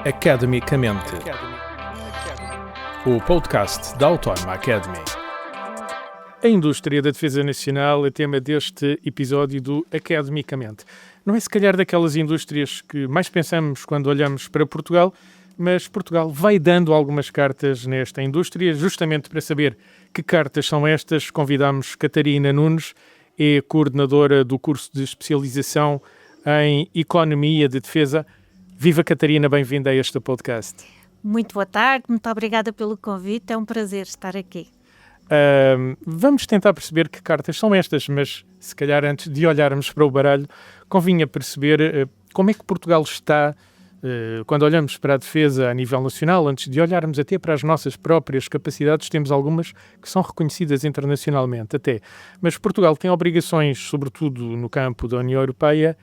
Academicamente, o podcast da Autónoma Academy. A indústria da defesa nacional é tema deste episódio do Academicamente. Não é se calhar daquelas indústrias que mais pensamos quando olhamos para Portugal, mas Portugal vai dando algumas cartas nesta indústria. Justamente para saber que cartas são estas, convidamos Catarina Nunes, é coordenadora do curso de especialização em Economia de Defesa. Viva Catarina, bem-vinda a este podcast. Muito boa tarde, muito obrigada pelo convite, é um prazer estar aqui. Vamos tentar perceber que cartas são estas, mas se calhar antes de olharmos para o baralho, convinha perceber como é que Portugal está quando olhamos para a defesa a nível nacional. Antes de olharmos até para as nossas próprias capacidades, temos algumas que são reconhecidas internacionalmente até. Mas Portugal tem obrigações, sobretudo no campo da União Europeia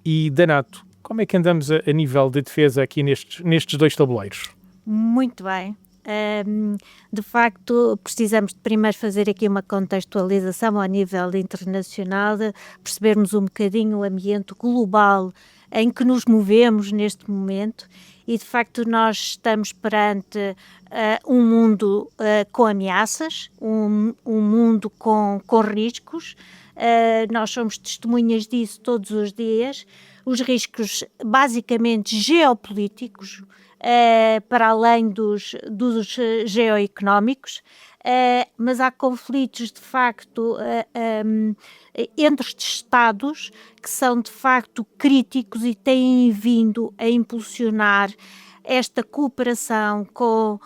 e da NATO. Como é que andamos a nível de defesa aqui nestes dois tabuleiros? Muito bem. De facto, precisamos de primeiro fazer aqui uma contextualização ao nível internacional, de percebermos um bocadinho o ambiente global em que nos movemos neste momento e, de facto, nós estamos perante um mundo com ameaças, um mundo com riscos. Nós somos testemunhas disso todos os dias. Os riscos basicamente geopolíticos, para além dos geoeconómicos, mas há conflitos de facto entre os Estados que são de facto críticos e têm vindo a impulsionar esta cooperação com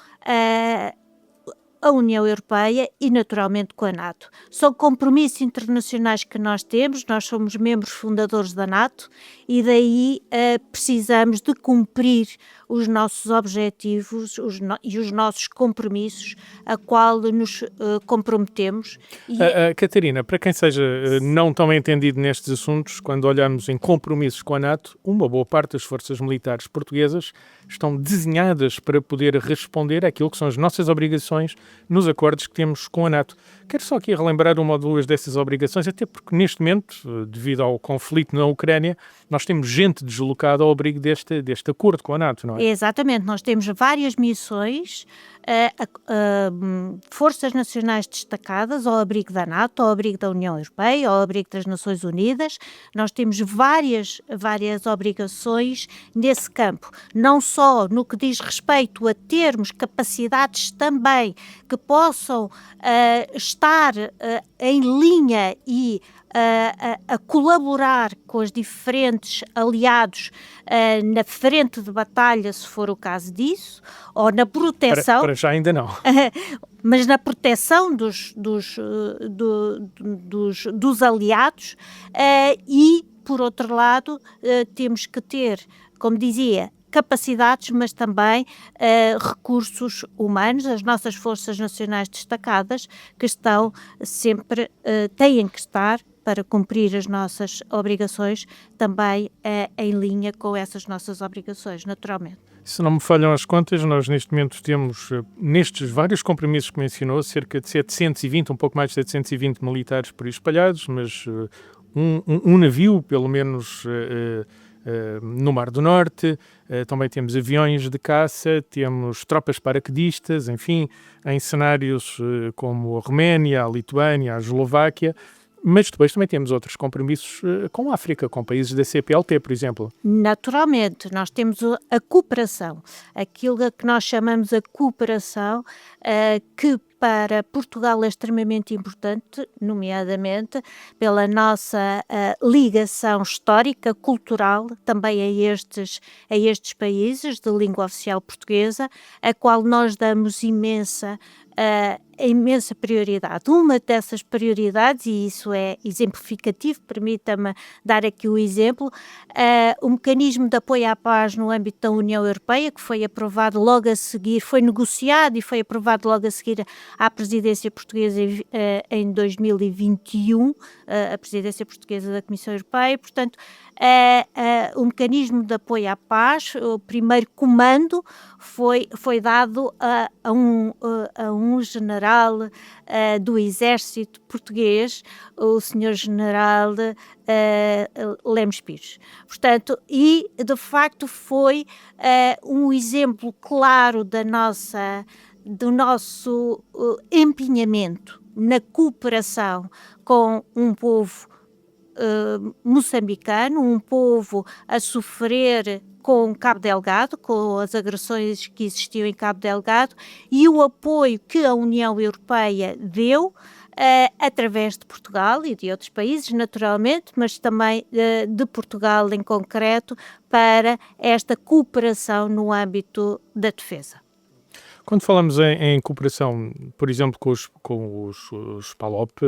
a União Europeia e naturalmente com a NATO. São compromissos internacionais que nós temos, nós somos membros fundadores da NATO e daí precisamos de cumprir os nossos objetivos e os nossos compromissos a qual nos comprometemos. Catarina, para quem seja não tão entendido nestes assuntos, quando olhamos em compromissos com a NATO, uma boa parte das forças militares portuguesas estão desenhadas para poder responder àquilo que são as nossas obrigações nos acordos que temos com a NATO. Quero só aqui relembrar uma ou duas dessas obrigações, até porque neste momento, devido ao conflito na Ucrânia, nós temos gente deslocada ao abrigo deste acordo com a NATO, não é? Exatamente, nós temos várias missões, forças nacionais destacadas ao abrigo da NATO, ao abrigo da União Europeia, ao abrigo das Nações Unidas. Nós temos várias obrigações nesse campo, não só no que diz respeito a termos capacidades também que possam estar em linha e a colaborar com os diferentes aliados na frente de batalha, se for o caso disso, ou na proteção... Para já ainda não. Mas na proteção dos aliados e, por outro lado, temos que ter, como dizia, capacidades, mas também recursos humanos, as nossas forças nacionais destacadas, que estão sempre, têm que estar para cumprir as nossas obrigações, também em linha com essas nossas obrigações, naturalmente. Se não me falham as contas, nós neste momento temos, nestes vários compromissos que mencionou, cerca de 720, um pouco mais de 720 militares por aí espalhados, mas um navio, pelo menos, no Mar do Norte, também temos aviões de caça, temos tropas paraquedistas, enfim, em cenários como a Roménia, a Lituânia, a Eslováquia. Mas depois também temos outros compromissos com a África, com países da CPLP, por exemplo. Naturalmente, nós temos a cooperação, aquilo que nós chamamos a cooperação, que para Portugal é extremamente importante, nomeadamente pela nossa ligação histórica, cultural, também a estes países de língua oficial portuguesa, a qual nós damos imensa prioridade. Uma dessas prioridades, e isso é exemplificativo, permita-me dar aqui o exemplo, o mecanismo de apoio à paz no âmbito da União Europeia, que foi aprovado logo a seguir, foi negociado e foi aprovado logo a seguir à presidência portuguesa em 2021, a presidência portuguesa da Comissão Europeia. Portanto, o mecanismo de apoio à paz, o primeiro comando foi dado a um general do exército português, o senhor general Lemos Pires. Portanto, e de facto foi um exemplo claro do nosso empenhamento na cooperação com um povo moçambicano, um povo a sofrer com Cabo Delgado, com as agressões que existiam em Cabo Delgado, e o apoio que a União Europeia deu através de Portugal e de outros países, naturalmente, mas também de Portugal em concreto, para esta cooperação no âmbito da defesa. Quando falamos em cooperação, por exemplo, com os PALOP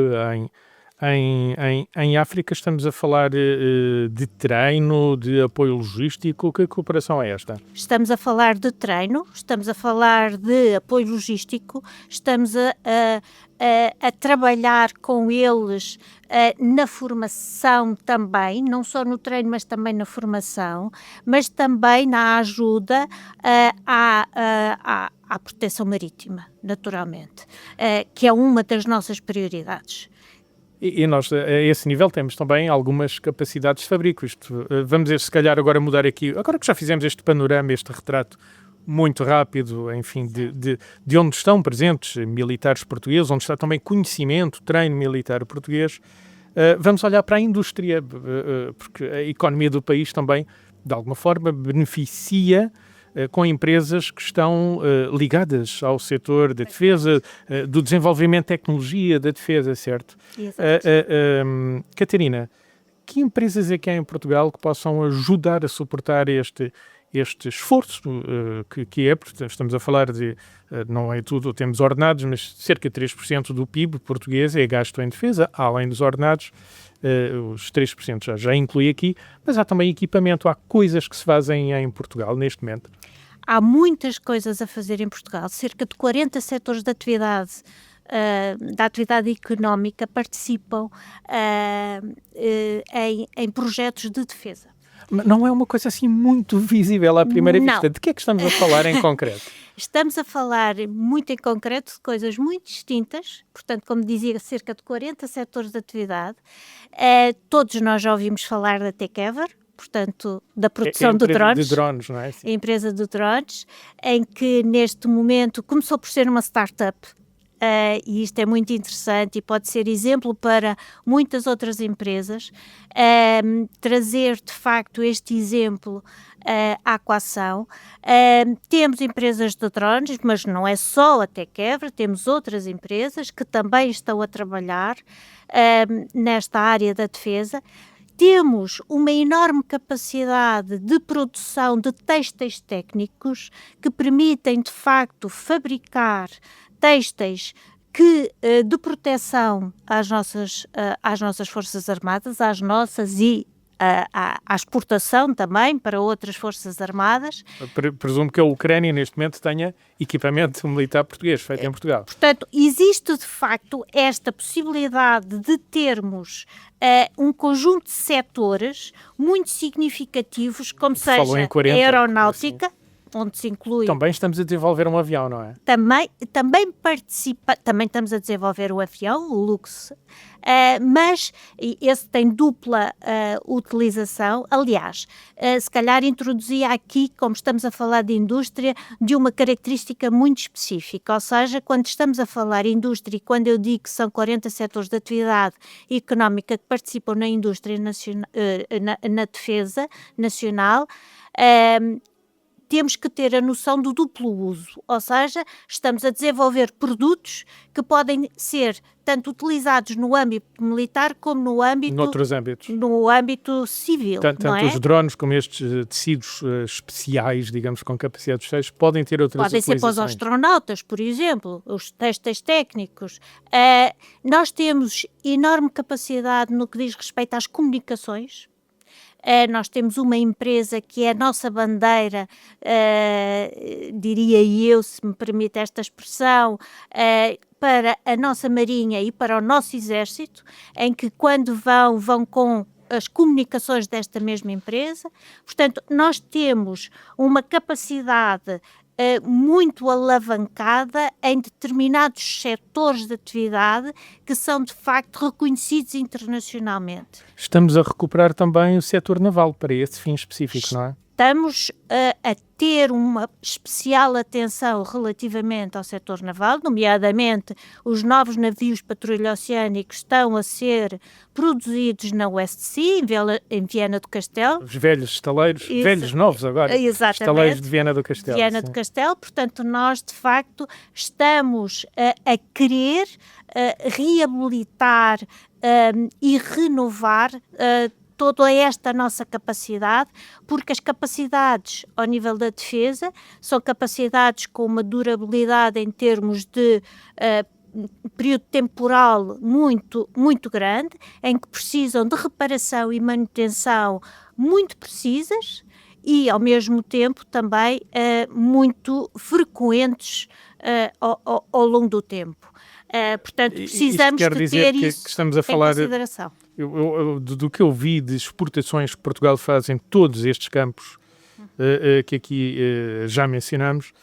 em África, estamos a falar de treino, de apoio logístico. Que cooperação é esta? Estamos a falar de treino, estamos a falar de apoio logístico, estamos a trabalhar com eles na formação também, não só no treino, mas também na formação, mas também na ajuda à proteção marítima, naturalmente, que é uma das nossas prioridades. E nós, a esse nível, temos também algumas capacidades de fabrico. Vamos, se calhar, agora mudar aqui, agora que já fizemos este panorama, este retrato muito rápido, enfim, de onde estão presentes militares portugueses, onde está também conhecimento, treino militar português, vamos olhar para a indústria, porque a economia do país também, de alguma forma, beneficia com empresas que estão ligadas ao setor da defesa, do desenvolvimento de tecnologia da defesa, certo? Catarina, que empresas é que há em Portugal que possam ajudar a suportar este esforço que é, porque estamos a falar de, não é tudo, temos ordenados, mas cerca de 3% do PIB português é gasto em defesa, além dos ordenados, os 3% já inclui aqui, mas há também equipamento, há coisas que se fazem em Portugal neste momento. Há muitas coisas a fazer em Portugal, cerca de 40 setores de atividade, da atividade económica participam em projetos de defesa. Não é uma coisa assim muito visível à primeira vista. De que é que estamos a falar em concreto? Estamos a falar muito em concreto de coisas muito distintas, portanto, como dizia, cerca de 40 setores de atividade. Todos nós já ouvimos falar da Tekever, portanto, da produção de drones. De drones, não é? Sim. A empresa de drones, em que neste momento começou por ser uma startup. E isto é muito interessante e pode ser exemplo para muitas outras empresas, trazer de facto este exemplo à equação. Temos empresas de drones, mas não é só a Tekever, temos outras empresas que também estão a trabalhar nesta área da defesa. Temos uma enorme capacidade de produção de têxteis técnicos que permitem de facto fabricar têxteis de proteção às nossas Forças Armadas, às nossas e à exportação também para outras Forças Armadas. Presumo que a Ucrânia neste momento tenha equipamento militar português feito em Portugal. Portanto, existe de facto esta possibilidade de termos um conjunto de setores muito significativos, como seja a aeronáutica, assim, onde se inclui... Também estamos a desenvolver um avião, não é? Também estamos a desenvolver o avião, o Lux, mas esse tem dupla utilização. Aliás, se calhar introduzia aqui, como estamos a falar de indústria, de uma característica muito específica, ou seja, quando estamos a falar de indústria e quando eu digo que são 40 setores de atividade económica que participam na indústria na defesa nacional, temos que ter a noção do duplo uso, ou seja, estamos a desenvolver produtos que podem ser tanto utilizados no âmbito militar como no âmbito civil. Tanto os drones como estes tecidos especiais, digamos, com capacidade de tecidos, podem ter outras utilizações. Podem ser para os astronautas, por exemplo, os têxteis técnicos. Nós temos enorme capacidade no que diz respeito às comunicações. Nós temos uma empresa que é a nossa bandeira, diria eu, se me permite esta expressão, para a nossa Marinha e para o nosso Exército, em que quando vão com as comunicações desta mesma empresa. Portanto, nós temos uma capacidade muito alavancada em determinados setores de atividade que são, de facto, reconhecidos internacionalmente. Estamos a recuperar também o setor naval para esse fim específico, não é? Estamos a ter uma especial atenção relativamente ao setor naval, nomeadamente os novos navios patrulha oceânicos estão a ser produzidos na West Sea, em Viana do Castelo. Os velhos estaleiros, velhos novos agora, estaleiros de Viana do Castelo. Viana do Castelo, portanto nós de facto estamos a querer reabilitar e renovar toda esta nossa capacidade, porque as capacidades ao nível da defesa são capacidades com uma durabilidade em termos de período temporal muito, muito grande, em que precisam de reparação e manutenção muito precisas e, ao mesmo tempo, também muito frequentes ao longo do tempo. Portanto, precisamos de ter isso em consideração. Do que eu vi de exportações que Portugal faz em todos estes campos que aqui já mencionamos,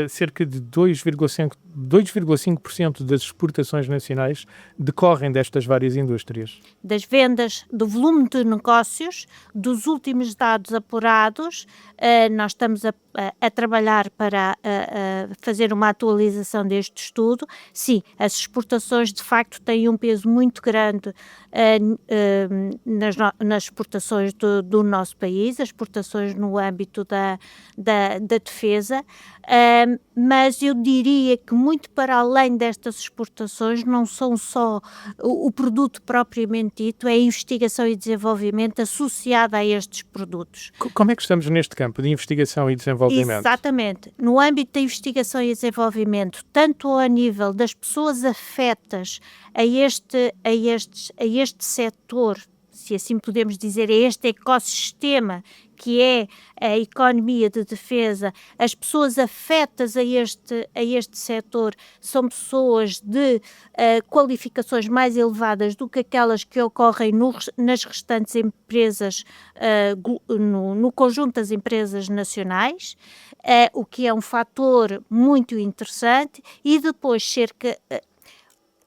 cerca de 2,5% das exportações nacionais decorrem destas várias indústrias. Das vendas, do volume de negócios, dos últimos dados apurados, nós estamos a trabalhar para fazer uma atualização deste estudo. Sim, as exportações de facto têm um peso muito grande nas exportações do nosso país, as exportações no âmbito da defesa, mas eu diria que muito para além destas exportações não são só o produto propriamente dito, é a investigação e desenvolvimento associada a estes produtos. Como é que estamos neste campo de investigação e desenvolvimento? Exatamente. No âmbito da investigação e desenvolvimento, tanto a nível das pessoas afetas a este setor, se assim podemos dizer, a este ecossistema que é a economia de defesa, as pessoas afetas a este setor são pessoas de qualificações mais elevadas do que aquelas que ocorrem nas restantes empresas, no conjunto das empresas nacionais, o que é um fator muito interessante, e depois cerca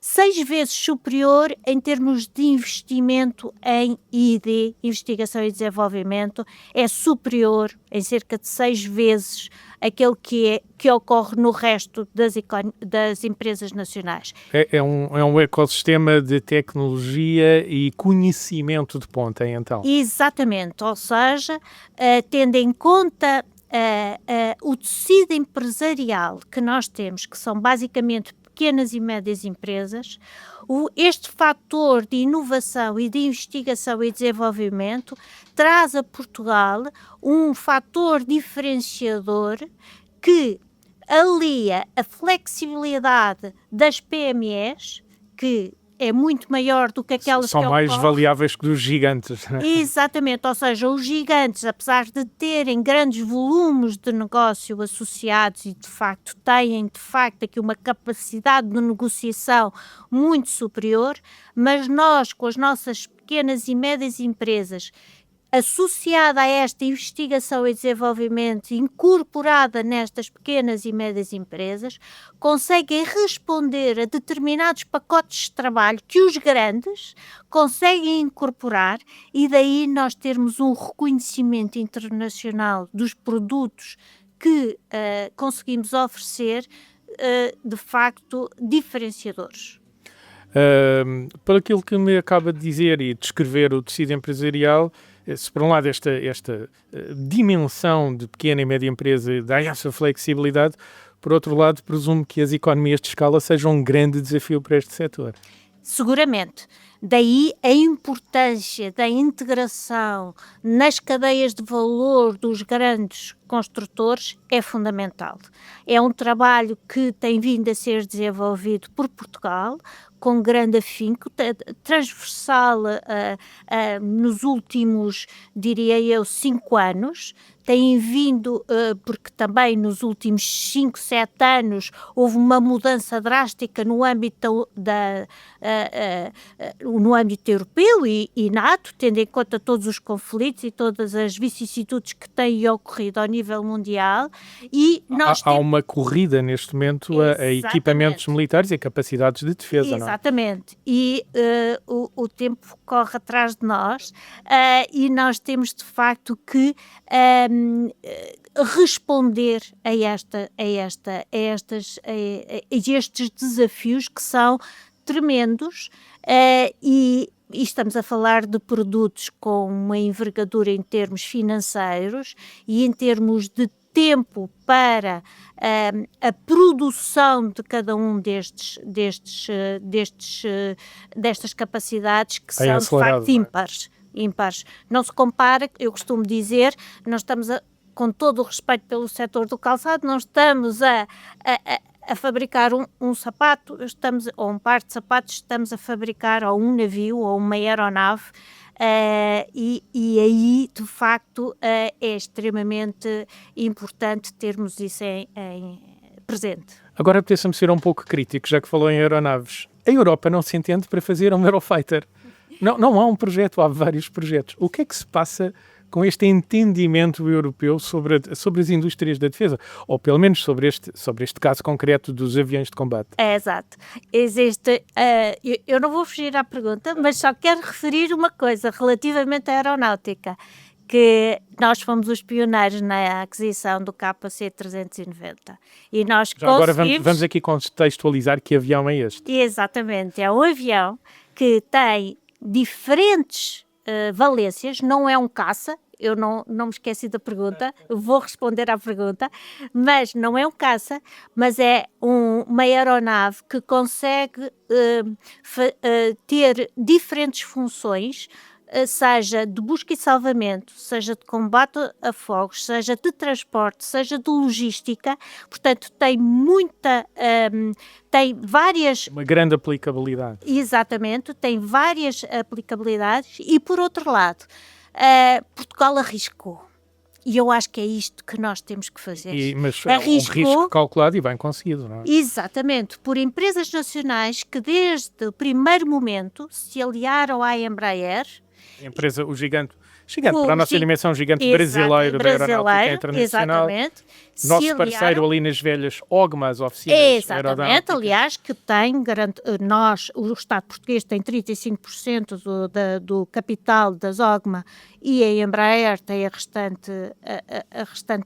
6 vezes superior em termos de investimento em I&D, investigação e desenvolvimento, é superior em cerca de 6 vezes aquele que ocorre no resto das empresas nacionais. É um ecossistema de tecnologia e conhecimento de ponta, então. Exatamente, ou seja, tendo em conta o tecido empresarial que nós temos, que são basicamente pequenas e médias empresas, este fator de inovação e de investigação e desenvolvimento traz a Portugal um fator diferenciador que alia a flexibilidade das PMEs, que é muito maior do que aquelas são que mais valiáveis que dos gigantes. Né? Exatamente, ou seja, os gigantes, apesar de terem grandes volumes de negócio associados e de facto têm aqui uma capacidade de negociação muito superior, mas nós, com as nossas pequenas e médias empresas, associada a esta investigação e desenvolvimento, incorporada nestas pequenas e médias empresas, conseguem responder a determinados pacotes de trabalho que os grandes conseguem incorporar, e daí nós termos um reconhecimento internacional dos produtos que conseguimos oferecer, de facto, diferenciadores. Por aquilo que me acaba de dizer e descrever o tecido empresarial, se por um lado esta dimensão de pequena e média empresa dá essa flexibilidade, por outro lado presumo que as economias de escala sejam um grande desafio para este setor. Seguramente. Daí a importância da integração nas cadeias de valor dos grandes construtores é fundamental. É um trabalho que tem vindo a ser desenvolvido por Portugal, com grande afinco, transversal nos últimos, diria eu, 5 anos. têm vindo, porque também nos últimos 5, 7 anos houve uma mudança drástica no âmbito, no âmbito europeu e NATO, tendo em conta todos os conflitos e todas as vicissitudes que têm ocorrido ao nível mundial. E há uma corrida neste momento a equipamentos militares e a capacidades de defesa, exatamente. Não é? E o tempo corre atrás de nós e nós temos de facto que responder a estes desafios que são tremendos e estamos a falar de produtos com uma envergadura em termos financeiros e em termos de tempo para a produção de cada um destas capacidades que são de facto ímpares. Não se compara, eu costumo dizer, nós estamos com todo o respeito pelo setor do calçado, não estamos a fabricar um sapato, ou um par de sapatos, estamos a fabricar ou um navio ou uma aeronave. E aí, de facto, é extremamente importante termos isso em presente. Agora apetece-me ser um pouco crítico, já que falou em aeronaves. A Europa não se entende para fazer um Eurofighter. Não há um projeto, há vários projetos. O que é que se passa com este entendimento europeu sobre as indústrias da defesa? Ou pelo menos sobre este caso concreto dos aviões de combate? Exato. Existe, eu não vou fugir à pergunta, mas só quero referir uma coisa relativamente à aeronáutica, que nós fomos os pioneiros na aquisição do KC-390. E nós já agora vamos aqui contextualizar que avião é este. Exatamente. É um avião que tem diferentes valências, não é um caça, eu não me esqueci da pergunta, vou responder à pergunta, mas não é um caça, mas é uma aeronave que consegue ter diferentes funções, seja de busca e salvamento, seja de combate a fogos, seja de transporte, seja de logística, portanto tem várias... Uma grande aplicabilidade. Exatamente, tem várias aplicabilidades e, por outro lado, Portugal arriscou. E eu acho que é isto que nós temos que fazer. Mas é um risco calculado e bem conseguido, não é? Exatamente, por empresas nacionais que desde o primeiro momento se aliaram à Embraer. A empresa, o gigante para a nossa dimensão, gigante brasileiro da aeronáutica internacional. Exatamente. Nosso parceiro ali nas velhas OGMAs, oficinas exatamente, aliás, que tem, o Estado português tem 35% do capital das OGMA e a Embraer tem a restante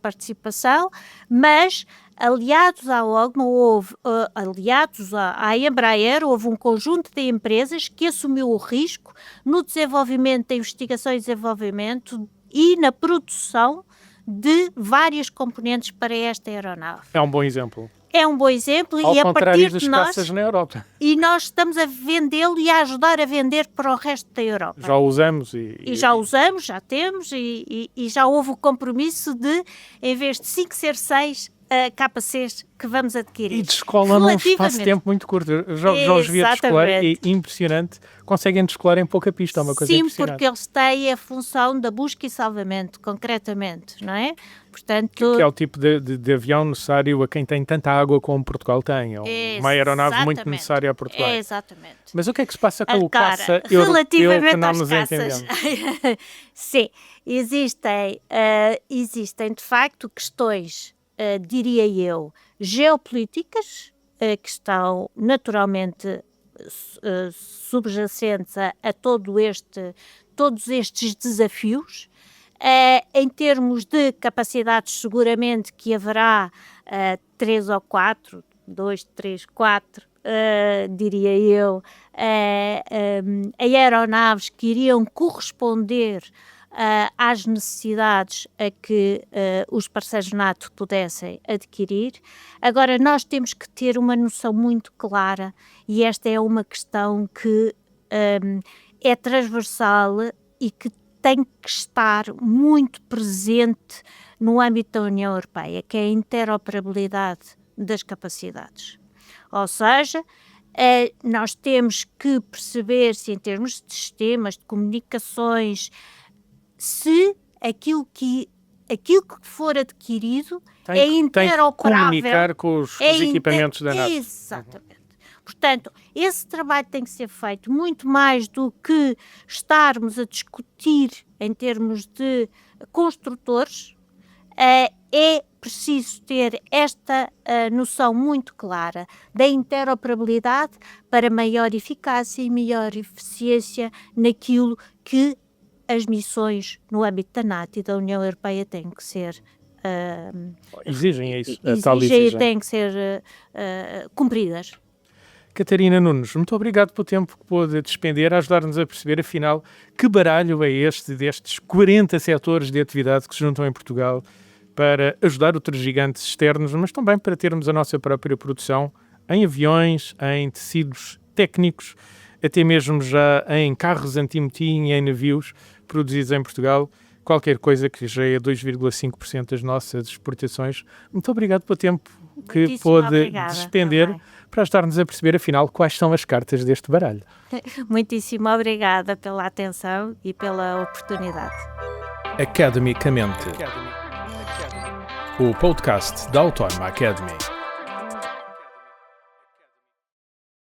participação, mas aliados à OGMA, aliados à Embraer, houve um conjunto de empresas que assumiu o risco no desenvolvimento da investigação e desenvolvimento e na produção de várias componentes para esta aeronave. É um bom exemplo. É um bom exemplo ao e a partir das de nós... caças na Europa. E nós estamos a vendê-lo e a ajudar a vender para o resto da Europa. Já usamos já usamos, já temos e já houve o compromisso de, em vez de 5 ser 6, KCs que vamos adquirir. E descolam num espaço de tempo muito curto. Eu já os vi a descolar e é impressionante. Conseguem descolar em pouca pista, é uma coisa impressionante. Sim, porque eles têm a função da busca e salvamento, concretamente, não é? Portanto, que é o tipo de avião necessário a quem tem tanta água como Portugal tem. É uma aeronave muito necessária a Portugal. Exatamente. Mas o que é que se passa com o caça europeu que não nos entendemos? Sim, existem de facto questões, diria eu, geopolíticas, que estão naturalmente subjacentes a todos estes desafios. Em termos de capacidades, seguramente que haverá 3 ou 4, 2, 3, 4, diria eu, aeronaves que iriam corresponder às necessidades a que os parceiros NATO pudessem adquirir. Agora, nós temos que ter uma noção muito clara, e esta é uma questão que é transversal e que tem que estar muito presente no âmbito da União Europeia, que é a interoperabilidade das capacidades. Ou seja, nós temos que perceber se em termos de sistemas, de comunicações, se aquilo que aquilo que for adquirido é Tem que interoperável. comunicar com os equipamentos da NATO. Exatamente. Portanto, esse trabalho tem que ser feito muito mais do que estarmos a discutir em termos de construtores. É preciso ter esta noção muito clara da interoperabilidade para maior eficácia e maior eficiência naquilo que as missões no âmbito da NATO e da União Europeia têm que ser exigem isso, têm que ser cumpridas. Catarina Nunes, muito obrigado pelo tempo que pôde despender a ajudar-nos a perceber, afinal, que baralho é este destes 40 setores de atividade que se juntam em Portugal para ajudar outros gigantes externos, mas também para termos a nossa própria produção em aviões, em tecidos técnicos, até mesmo já em carros antimotim e em navios produzidos em Portugal, qualquer coisa que já é 2,5% das nossas exportações. Muito obrigado pelo tempo que pôde despender para ajudar-nos a perceber, afinal, quais são as cartas deste baralho. Muitíssimo obrigada pela atenção e pela oportunidade. Academicamente, o podcast da Autónoma Academy.